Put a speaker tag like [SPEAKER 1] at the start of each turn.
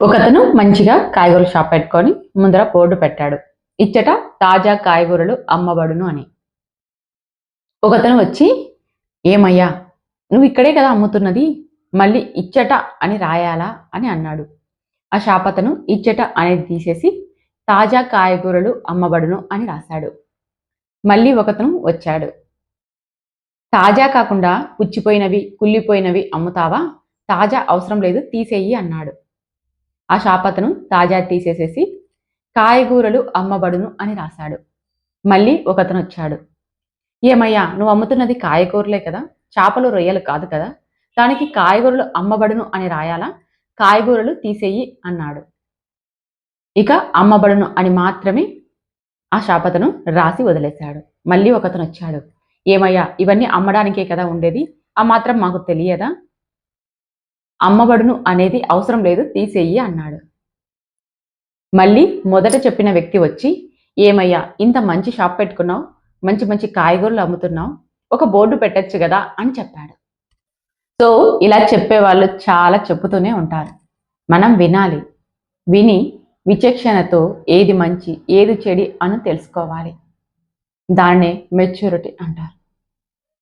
[SPEAKER 1] ఒకతను మంచిగా కాయగూరల షాప్ పెట్టుకొని ముందర బోర్డు పెట్టాడు. ఇచ్చట తాజా కాయగూరలు అమ్మబడును అని. ఒకతను వచ్చి, ఏమయ్యా, నువ్వు ఇక్కడే కదా అమ్ముతున్నది, మళ్ళీ ఇచ్చట అని రాయాలా అని అన్నాడు. ఆ షాప్ అతను ఇచ్చట అనేది తీసేసి తాజా కాయగూరలు అమ్మబడును అని రాశాడు. మళ్ళీ ఒకతను వచ్చాడు. తాజా కాకుండా పుచ్చిపోయినవి, కుళ్ళిపోయినవి అమ్ముతావా? తాజా అవసరం లేదు, తీసేయి అన్నాడు. ఆ షాప్ అతను తాజా తీసేసేసి కాయగూరలు అమ్మబడును అని రాశాడు. మళ్ళీ ఒకతను వచ్చాడు. ఏమయ్యా, నువ్వు అమ్ముతున్నది కాయగూరలే కదా, చేపలు రొయ్యలు కాదు కదా, దానికి కాయగూరలు అమ్మబడును అని రాయాలా? కాయగూరలు తీసేయి అన్నాడు. ఇక అమ్మబడును అని మాత్రమే ఆ షాప్ అతను రాసి వదిలేశాడు. మళ్ళీ ఒకతను వచ్చాడు. ఏమయ్యా, ఇవన్నీ అమ్మడానికే కదా ఉండేది, ఆ మాత్రం మాకు తెలియదా? అమ్మబడును అనేది అవసరం లేదు, తీసేయి అన్నాడు. మళ్ళీ మొదట చెప్పిన వ్యక్తి వచ్చి, ఏమయ్యా, ఇంత మంచి షాప్ పెట్టుకున్నావు, మంచి మంచి కాయగూరలు అమ్ముతున్నావు, ఒక బోర్డు పెట్టచ్చు కదా అని చెప్పాడు. సో ఇలా చెప్పేవాళ్ళు చాలా చెప్పుతూనే ఉంటారు. మనం వినాలి. విని విచక్షణతో ఏది మంచి ఏది చెడి అని తెలుసుకోవాలి. దాన్నే మెచ్యూరిటీ అంటారు.